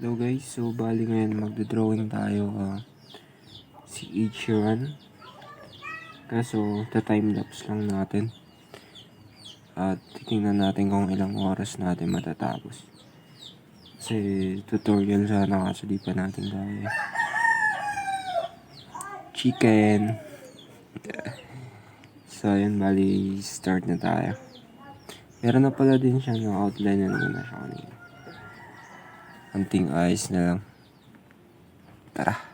Hello guys, so bali ngayon magdodrawing tayo si Ed Sheeran. Kaso ta-timelapse lang natin. At titingnan natin kung ilang oras natin matatapos. Kasi tutorial sana kaso di pa natin kaya. Chicken! So yun, bali start na tayo. Meron na pala din siya ng outline na naman na siya kanina. Anting ayos na lang. Tara!